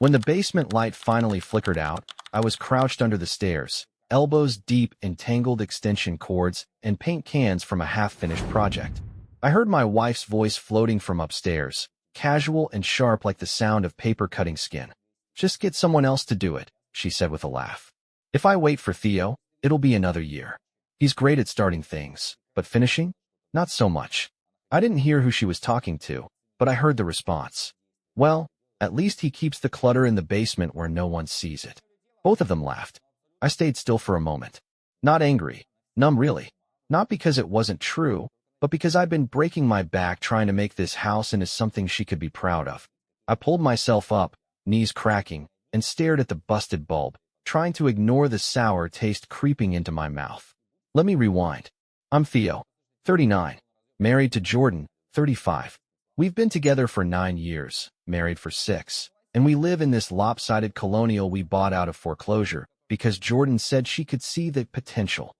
When the basement light finally flickered out, I was crouched under the stairs, elbows deep in tangled extension cords and paint cans from a half-finished project. I heard my wife's voice floating from upstairs, casual and sharp like the sound of paper cutting skin. "Just get someone else to do it," she said with a laugh. "If I wait for Theo, it'll be another year. He's great at starting things, but finishing? Not so much." I didn't hear who she was talking to, but I heard the response. "Well, at least he keeps the clutter in the basement where no one sees it." Both of them laughed. I stayed still for a moment. Not angry, numb really. Not because it wasn't true, but because I'd been breaking my back trying to make this house into something she could be proud of. I pulled myself up, knees cracking, and stared at the busted bulb, trying to ignore the sour taste creeping into my mouth. Let me rewind. I'm Theo, 39, married to Jordan, 35. We've been together for 9 years, married for 6, and we live in this lopsided colonial we bought out of foreclosure because Jordan said she could see the potential.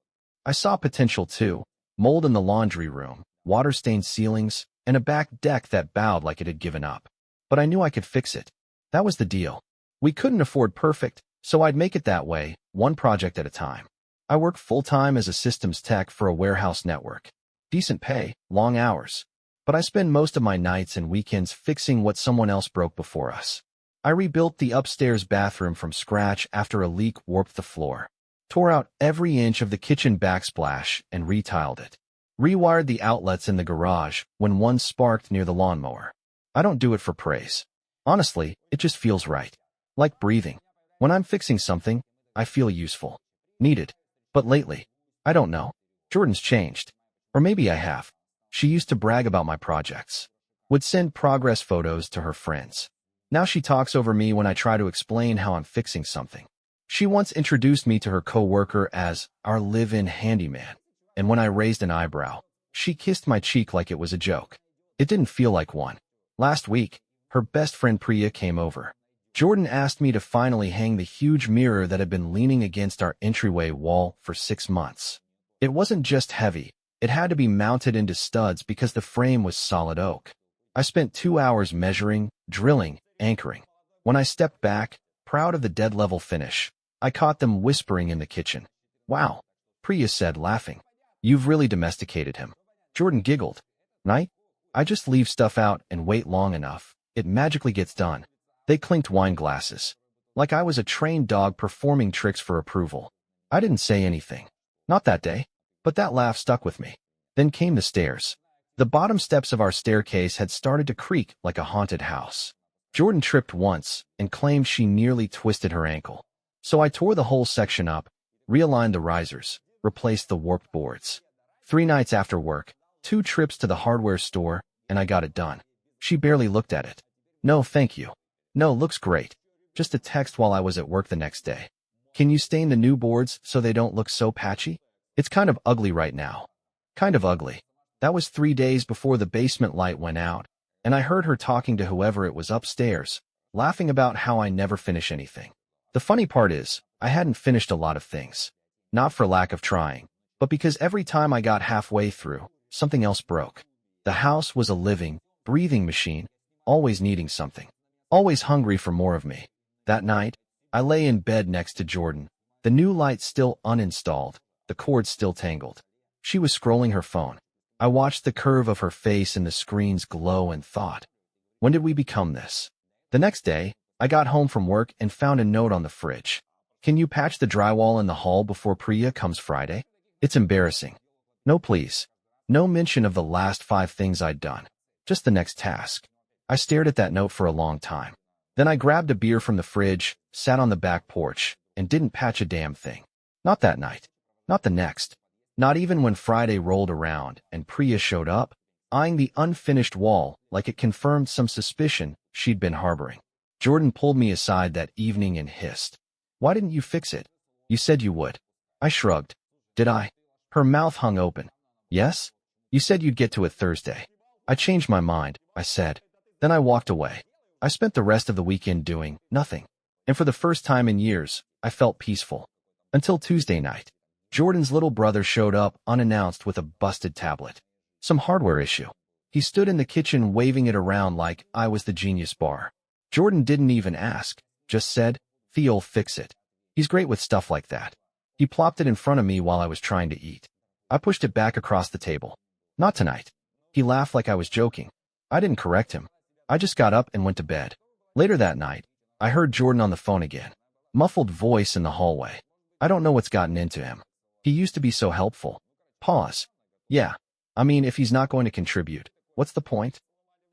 I saw potential too. Mold in the laundry room, water-stained ceilings, and a back deck that bowed like it had given up. But I knew I could fix it. That was the deal. We couldn't afford perfect, so I'd make it that way, one project at a time. I work full-time as a systems tech for a warehouse network. Decent pay, long hours. But I spend most of my nights and weekends fixing what someone else broke before us. I rebuilt the upstairs bathroom from scratch after a leak warped the floor. Tore out every inch of the kitchen backsplash and retiled it. Rewired the outlets in the garage when one sparked near the lawnmower. I don't do it for praise. Honestly, it just feels right. Like breathing. When I'm fixing something, I feel useful. Needed. But lately, I don't know. Jordan's changed. Or maybe I have. She used to brag about my projects. Would send progress photos to her friends. Now she talks over me when I try to explain how I'm fixing something. She once introduced me to her coworker as our live-in handyman, and when I raised an eyebrow, she kissed my cheek like it was a joke. It didn't feel like one. Last week, her best friend Priya came over. Jordan asked me to finally hang the huge mirror that had been leaning against our entryway wall for 6 months. It wasn't just heavy, it had to be mounted into studs because the frame was solid oak. I spent 2 hours measuring, drilling, anchoring. When I stepped back, proud of the dead-level finish, I caught them whispering in the kitchen. "Wow," Priya said, laughing. "You've really domesticated him." Jordan giggled. "Night? I just leave stuff out and wait long enough. It magically gets done." They clinked wine glasses. Like I was a trained dog performing tricks for approval. I didn't say anything. Not that day. But that laugh stuck with me. Then came the stairs. The bottom steps of our staircase had started to creak like a haunted house. Jordan tripped once and claimed she nearly twisted her ankle. So I tore the whole section up, realigned the risers, replaced the warped boards. 3 nights after work, 2 trips to the hardware store, and I got it done. She barely looked at it. "No, thank you." "No, looks great." Just a text while I was at work the next day. "Can you stain the new boards so they don't look so patchy? It's kind of ugly right now." Kind of ugly. That was 3 days before the basement light went out, and I heard her talking to whoever it was upstairs, laughing about how I never finish anything. The funny part is, I hadn't finished a lot of things. Not for lack of trying, but because every time I got halfway through, something else broke. The house was a living, breathing machine, always needing something. Always hungry for more of me. That night, I lay in bed next to Jordan, the new light still uninstalled, the cord still tangled. She was scrolling her phone. I watched the curve of her face in the screen's glow and thought, when did we become this? The next day, I got home from work and found a note on the fridge. "Can you patch the drywall in the hall before Priya comes Friday? It's embarrassing." No please. No mention of the last 5 things I'd done. Just the next task. I stared at that note for a long time. Then I grabbed a beer from the fridge, sat on the back porch, and didn't patch a damn thing. Not that night. Not the next. Not even when Friday rolled around and Priya showed up, eyeing the unfinished wall like it confirmed some suspicion she'd been harboring. Jordan pulled me aside that evening and hissed, "Why didn't you fix it? You said you would." I shrugged. "Did I?" Her mouth hung open. "Yes? You said you'd get to it Thursday." "I changed my mind," I said. Then I walked away. I spent the rest of the weekend doing nothing. And for the first time in years, I felt peaceful. Until Tuesday night. Jordan's little brother showed up unannounced with a busted tablet. Some hardware issue. He stood in the kitchen waving it around like I was the genius bar. Jordan didn't even ask. just said, "Theo'll fix it. He's great with stuff like that." He plopped it in front of me while I was trying to eat. I pushed it back across the table. "Not tonight." He laughed like I was joking. I didn't correct him. I just got up and went to bed. Later that night, I heard Jordan on the phone again. Muffled voice in the hallway. "I don't know what's gotten into him. He used to be so helpful." Pause. "Yeah. I mean, if he's not going to contribute, what's the point?"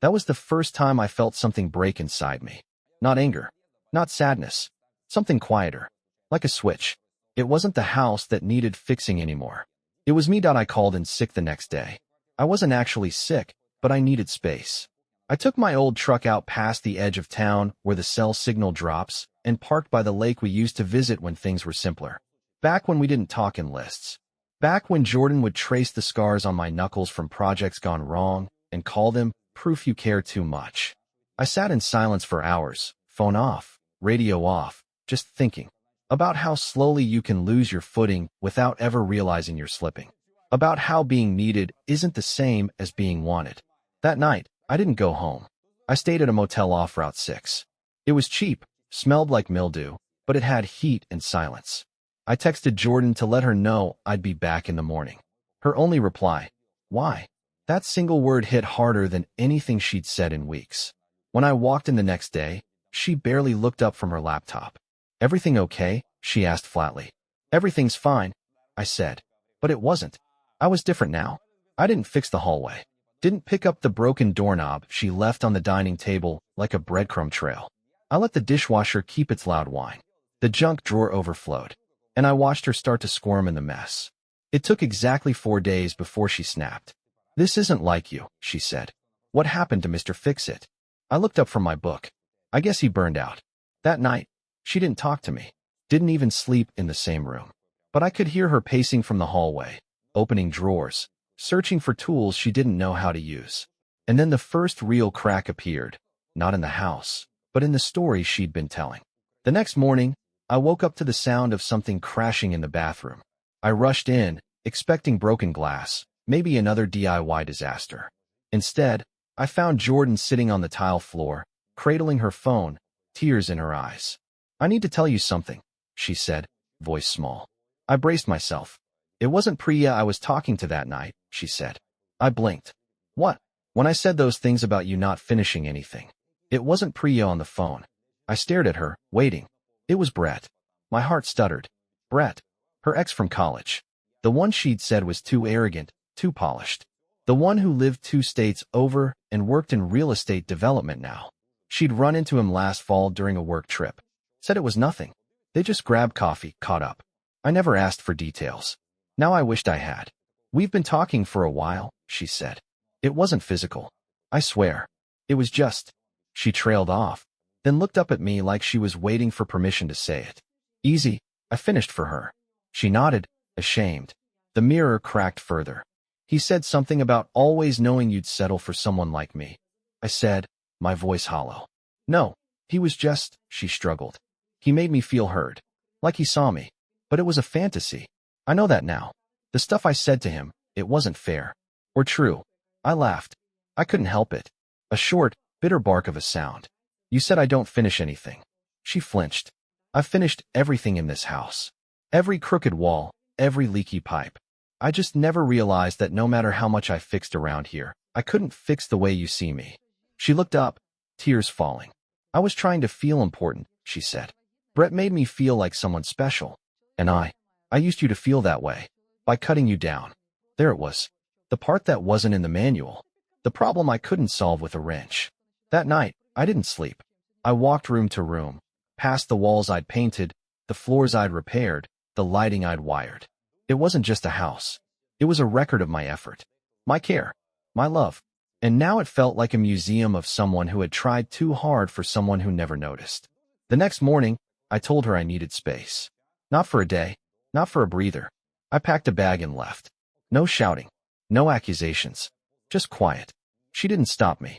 That was the first time I felt something break inside me. Not anger. Not sadness. Something quieter. Like a switch. It wasn't the house that needed fixing anymore. It was me. I called in sick the next day. I wasn't actually sick, but I needed space. I took my old truck out past the edge of town where the cell signal drops and parked by the lake we used to visit when things were simpler. Back when we didn't talk in lists. Back when Jordan would trace the scars on my knuckles from projects gone wrong and call them proof you care too much. I sat in silence for hours, phone off, radio off, just thinking about how slowly you can lose your footing without ever realizing you're slipping. About how being needed isn't the same as being wanted. That night, I didn't go home. I stayed at a motel off Route 6. It was cheap, smelled like mildew, but it had heat and silence. I texted Jordan to let her know I'd be back in the morning. Her only reply, "Why?" That single word hit harder than anything she'd said in weeks. When I walked in the next day, she barely looked up from her laptop. "Everything okay?" she asked flatly. "Everything's fine," I said. But it wasn't. I was different now. I didn't fix the hallway. Didn't pick up the broken doorknob she left on the dining table like a breadcrumb trail. I let the dishwasher keep its loud whine. The junk drawer overflowed, and I watched her start to squirm in the mess. It took exactly 4 days before she snapped. "This isn't like you," she said. "What happened to Mr. Fix-It?" I looked up from my book. I guess he burned out. That night, she didn't talk to me. Didn't even sleep in the same room. But I could hear her pacing from the hallway, opening drawers, searching for tools she didn't know how to use. And then the first real crack appeared, not in the house, but in the story she'd been telling. The next morning, I woke up to the sound of something crashing in the bathroom. I rushed in, expecting broken glass, maybe another DIY disaster. Instead, I found Jordan sitting on the tile floor, cradling her phone, tears in her eyes. "I need to tell you something," she said, voice small. I braced myself. "It wasn't Priya I was talking to that night," she said. I blinked. "What?" "When I said those things about you not finishing anything. It wasn't Priya on the phone." I stared at her, waiting. It was Brett. My heart stuttered. Brett. Her ex from college. The one she'd said was too arrogant, too polished. The one who lived 2 states over and worked in real estate development now. She'd run into him last fall during a work trip. Said it was nothing. They just grabbed coffee, caught up. I never asked for details. Now I wished I had. "We've been talking for a while," she said. "It wasn't physical. I swear. It was just..." She trailed off, then looked up at me like she was waiting for permission to say it. "Easy," I finished for her. She nodded, ashamed. The mirror cracked further. "He said something about always knowing you'd settle for someone like me." I said, my voice hollow. "No, he was just..." She struggled. "He made me feel heard. Like he saw me. But it was a fantasy. I know that now. The stuff I said to him, it wasn't fair. Or true." I laughed. I couldn't help it. A short, bitter bark of a sound. "You said I don't finish anything." She flinched. "I've finished everything in this house. Every crooked wall, every leaky pipe. I just never realized that no matter how much I fixed around here, I couldn't fix the way you see me." She looked up, tears falling. "I was trying to feel important," she said. "Brett made me feel like someone special. And I used you to feel that way. By cutting you down." There it was. The part that wasn't in the manual. The problem I couldn't solve with a wrench. That night, I didn't sleep. I walked room to room, past the walls I'd painted, the floors I'd repaired, the lighting I'd wired. It wasn't just a house. It was a record of my effort, my care, my love. And now it felt like a museum of someone who had tried too hard for someone who never noticed. The next morning, I told her I needed space. Not for a day, not for a breather. I packed a bag and left. No shouting, no accusations, just quiet. She didn't stop me.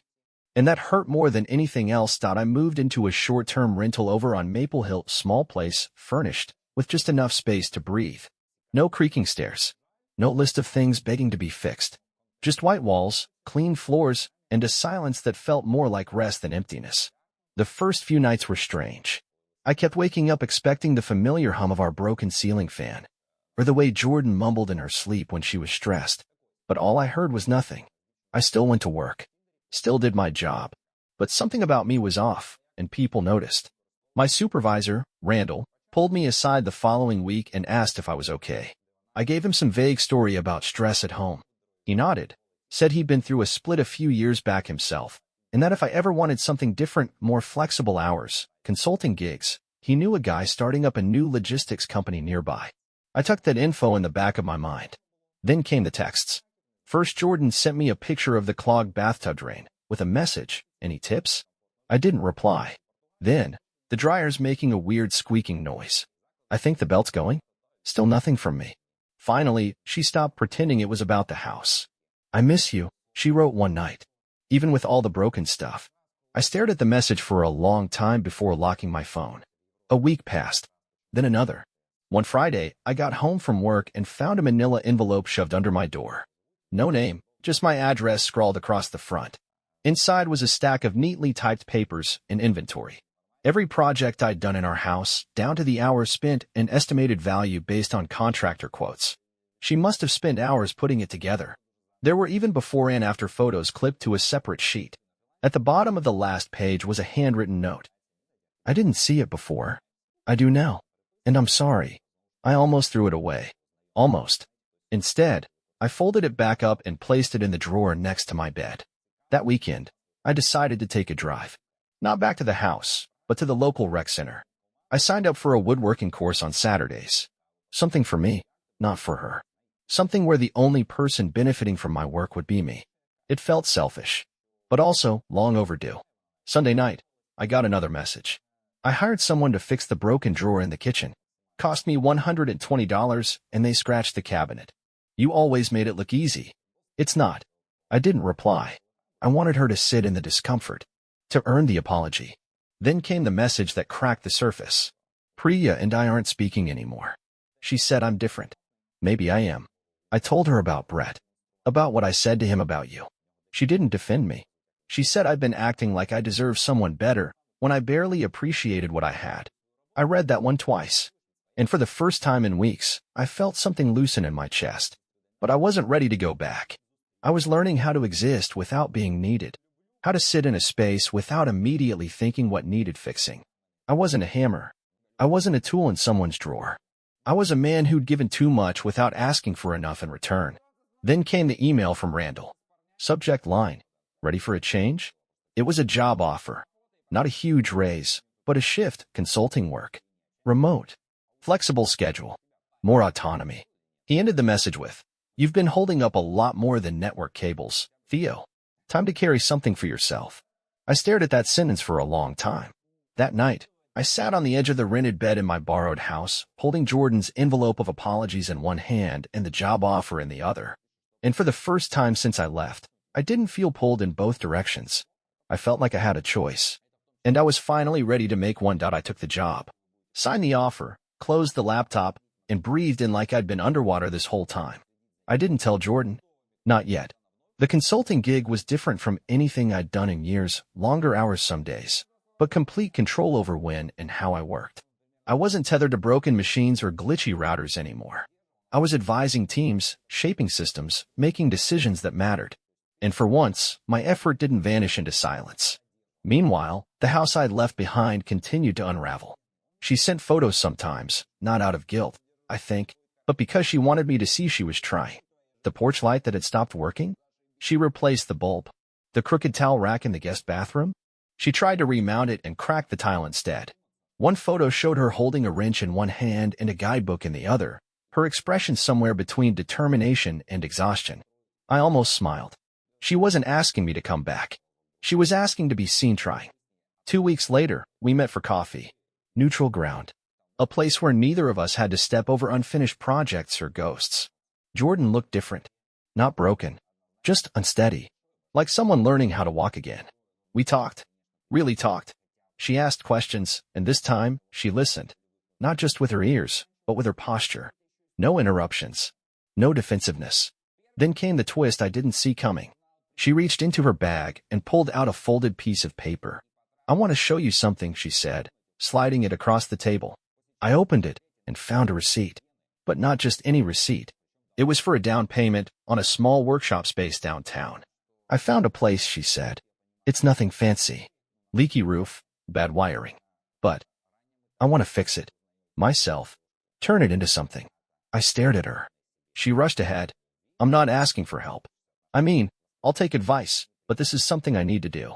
And that hurt more than anything else. I moved into a short-term rental over on Maple Hill, small place, furnished, with just enough space to breathe. No creaking stairs. No list of things begging to be fixed. Just white walls, clean floors, and a silence that felt more like rest than emptiness. The first few nights were strange. I kept waking up expecting the familiar hum of our broken ceiling fan, or the way Jordan mumbled in her sleep when she was stressed. But all I heard was nothing. I still went to work, still did my job, but something about me was off, and people noticed. My supervisor, Randall, pulled me aside the following week and asked if I was okay. I gave him some vague story about stress at home. He nodded, said he'd been through a split a few years back himself, and that if I ever wanted something different, more flexible hours, consulting gigs, he knew a guy starting up a new logistics company nearby. I tucked that info in the back of my mind. Then came the texts. First, Jordan sent me a picture of the clogged bathtub drain, with a message, "Any tips?" I didn't reply. Then, the dryer's making a weird squeaking noise. I think the belt's going? Still nothing from me. Finally, she stopped pretending it was about the house. "I miss you," she wrote one night. Even with all the broken stuff. I stared at the message for a long time before locking my phone. A week passed. Then another. One Friday, I got home from work and found a manila envelope shoved under my door. No name, just my address scrawled across the front. Inside was a stack of neatly typed papers and inventory. Every project I'd done in our house, down to the hours spent and estimated value based on contractor quotes. She must have spent hours putting it together. There were even before and after photos clipped to a separate sheet. At the bottom of the last page was a handwritten note. "I didn't see it before. I do now. And I'm sorry. I almost threw it away. Almost. Instead, I folded it back up and placed it in the drawer next to my bed." That weekend, I decided to take a drive. Not back to the house, but to the local rec center. I signed up for a woodworking course on Saturdays. Something for me, not for her. Something where the only person benefiting from my work would be me. It felt selfish, but also long overdue. Sunday night, I got another message. I hired someone to fix the broken drawer in the kitchen. Cost me $120, and they scratched the cabinet. "You always made it look easy." It's not. I didn't reply. I wanted her to sit in the discomfort, to earn the apology. Then came the message that cracked the surface. "Priya and I aren't speaking anymore." She said I'm different. Maybe I am. I told her about Brett, about what I said to him about you. She didn't defend me. She said I'd been acting like I deserved someone better when I barely appreciated what I had. I read that one twice, and for the first time in weeks, I felt something loosen in my chest. But I wasn't ready to go back. I was learning how to exist without being needed, how to sit in a space without immediately thinking what needed fixing. I wasn't a hammer. I wasn't a tool in someone's drawer. I was a man who'd given too much without asking for enough in return. Then came the email from Randall. Subject line, "Ready for a change?" It was a job offer. Not a huge raise, but a shift, consulting work. Remote. Flexible schedule. More autonomy. He ended the message with, "You've been holding up a lot more than network cables, Theo. Time to carry something for yourself." I stared at that sentence for a long time. That night, I sat on the edge of the rented bed in my borrowed house, holding Jordan's envelope of apologies in one hand and the job offer in the other. And for the first time since I left, I didn't feel pulled in both directions. I felt like I had a choice. And I was finally ready to make one. I took the job, signed the offer, closed the laptop, and breathed in like I'd been underwater this whole time. I didn't tell Jordan. Not yet. The consulting gig was different from anything I'd done in years, longer hours some days, but complete control over when and how I worked. I wasn't tethered to broken machines or glitchy routers anymore. I was advising teams, shaping systems, making decisions that mattered. And for once, my effort didn't vanish into silence. Meanwhile, the house I'd left behind continued to unravel. She sent photos sometimes, not out of guilt, I think, but because she wanted me to see she was trying. The porch light that had stopped working? She replaced the bulb. The crooked towel rack in the guest bathroom? She tried to remount it and cracked the tile instead. One photo showed her holding a wrench in one hand and a guidebook in the other, her expression somewhere between determination and exhaustion. I almost smiled. She wasn't asking me to come back. She was asking to be seen trying. 2 weeks later, we met for coffee. Neutral ground. A place where neither of us had to step over unfinished projects or ghosts. Jordan looked different. Not broken. Just unsteady. Like someone learning how to walk again. We talked. Really talked. She asked questions, and this time, she listened. Not just with her ears, but with her posture. No interruptions. No defensiveness. Then came the twist I didn't see coming. She reached into her bag and pulled out a folded piece of paper. "I want to show you something," she said, sliding it across the table. I opened it and found a receipt. But not just any receipt. It was for a down payment on a small workshop space downtown. I found a place, she said. It's nothing fancy. Leaky roof, bad wiring. But I want to fix it. Myself. Turn it into something. I stared at her. She rushed ahead. I'm not asking for help. I mean, I'll take advice, but this is something I need to do.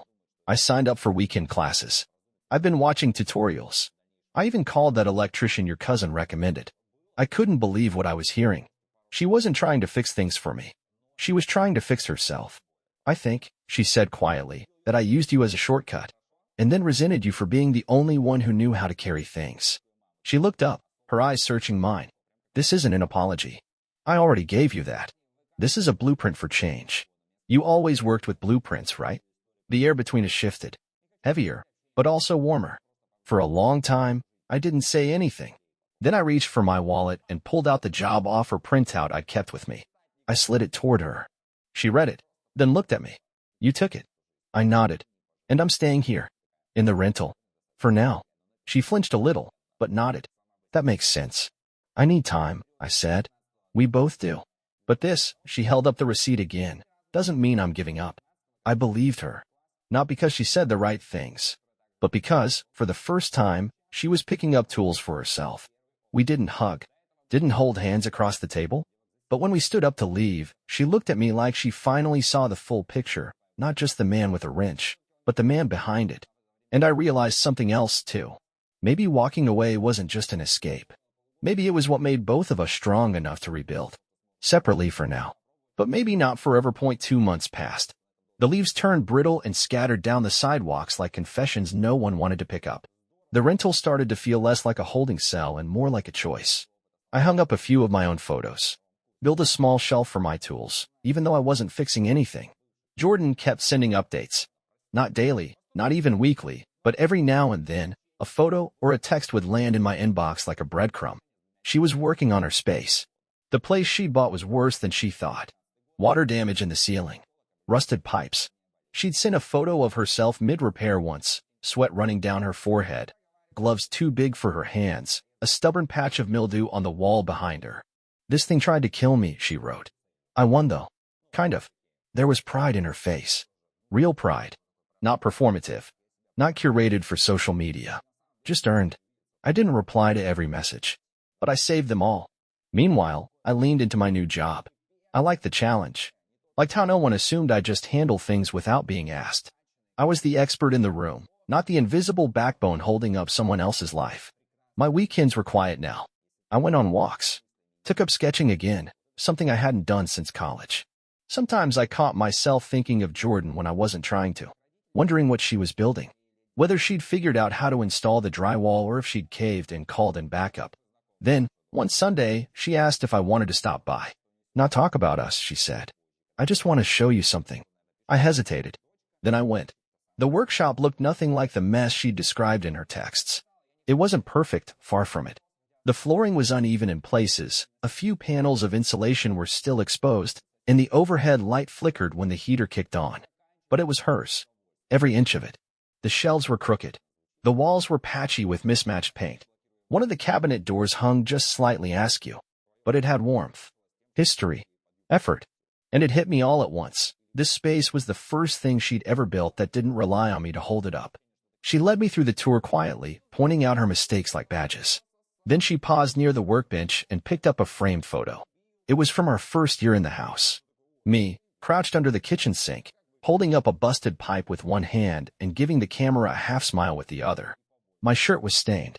I signed up for weekend classes. I've been watching tutorials. I even called that electrician your cousin recommended. I couldn't believe what I was hearing. She wasn't trying to fix things for me. She was trying to fix herself. I think, she said quietly, that I used you as a shortcut, and then resented you for being the only one who knew how to carry things. She looked up, her eyes searching mine. This isn't an apology. I already gave you that. This is a blueprint for change. You always worked with blueprints, right? The air between us shifted. Heavier, but also warmer. For a long time, I didn't say anything. Then I reached for my wallet and pulled out the job offer printout I'd kept with me. I slid it toward her. She read it, then looked at me. You took it. I nodded. And I'm staying here. In the rental. For now. She flinched a little, but nodded. That makes sense. I need time, I said. We both do. But this, she held up the receipt again, doesn't mean I'm giving up. I believed her. Not because she said the right things, but because, for the first time, she was picking up tools for herself. We didn't hug, didn't hold hands across the table. But when we stood up to leave, she looked at me like she finally saw the full picture, not just the man with a wrench, but the man behind it. And I realized something else, too. Maybe walking away wasn't just an escape. Maybe it was what made both of us strong enough to rebuild. Separately for now. But maybe not forever. 2 months passed. The leaves turned brittle and scattered down the sidewalks like confessions no one wanted to pick up. The rental started to feel less like a holding cell and more like a choice. I hung up a few of my own photos. Built a small shelf for my tools, even though I wasn't fixing anything. Jordan kept sending updates. Not daily, not even weekly, but every now and then, a photo or a text would land in my inbox like a breadcrumb. She was working on her space. The place she'd bought was worse than she thought. Water damage in the ceiling. Rusted pipes. She'd sent a photo of herself mid-repair once, sweat running down her forehead, gloves too big for her hands, a stubborn patch of mildew on the wall behind her. This thing tried to kill me, she wrote. I won, though. Kind of. There was pride in her face. Real pride. Not performative. Not curated for social media. Just earned. I didn't reply to every message, but I saved them all. Meanwhile, I leaned into my new job. I liked the challenge. Liked how no one assumed I'd just handle things without being asked. I was the expert in the room, not the invisible backbone holding up someone else's life. My weekends were quiet now. I went on walks. Took up sketching again, something I hadn't done since college. Sometimes I caught myself thinking of Jordan when I wasn't trying to, wondering what she was building. Whether she'd figured out how to install the drywall or if she'd caved and called in backup. Then, one Sunday, she asked if I wanted to stop by. Not talk about us, she said. I just want to show you something. I hesitated. Then I went. The workshop looked nothing like the mess she'd described in her texts. It wasn't perfect, far from it. The flooring was uneven in places, a few panels of insulation were still exposed, and the overhead light flickered when the heater kicked on. But it was hers. Every inch of it. The shelves were crooked. The walls were patchy with mismatched paint. One of the cabinet doors hung just slightly askew. But it had warmth. History. Effort. And it hit me all at once. This space was the first thing she'd ever built that didn't rely on me to hold it up. She led me through the tour quietly, pointing out her mistakes like badges. Then she paused near the workbench and picked up a framed photo. It was from our first year in the house. Me, crouched under the kitchen sink, holding up a busted pipe with one hand and giving the camera a half-smile with the other. My shirt was stained.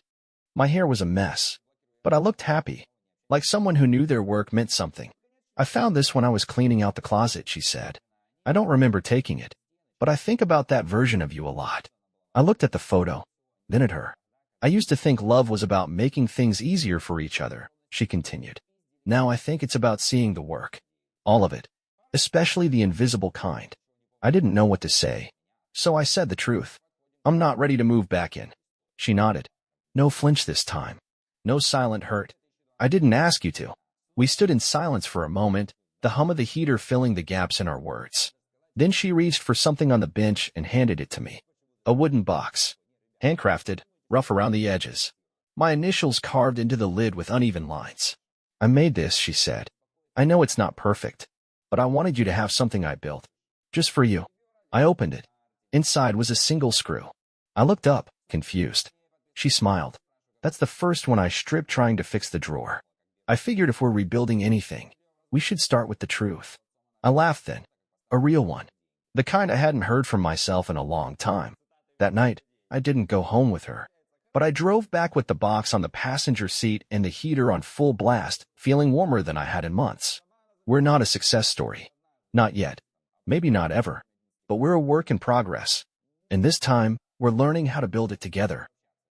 My hair was a mess. But I looked happy, like someone who knew their work meant something. I found this when I was cleaning out the closet, she said. I don't remember taking it, but I think about that version of you a lot. I looked at the photo, then at her. I used to think love was about making things easier for each other, she continued. Now I think it's about seeing the work. All of it. Especially the invisible kind. I didn't know what to say, so I said the truth. I'm not ready to move back in. She nodded. No flinch this time. No silent hurt. I didn't ask you to. We stood in silence for a moment, the hum of the heater filling the gaps in our words. Then she reached for something on the bench and handed it to me. A wooden box. Handcrafted, rough around the edges. My initials carved into the lid with uneven lines. "I made this," she said. "I know it's not perfect, but I wanted you to have something I built. Just for you." I opened it. Inside was a single screw. I looked up, confused. She smiled. "That's the first one I stripped trying to fix the drawer. I figured if we're rebuilding anything, we should start with the truth." I laughed then. A real one. The kind I hadn't heard from myself in a long time. That night, I didn't go home with her. But I drove back with the box on the passenger seat and the heater on full blast, feeling warmer than I had in months. We're not a success story. Not yet. Maybe not ever. But we're a work in progress. And this time, we're learning how to build it together.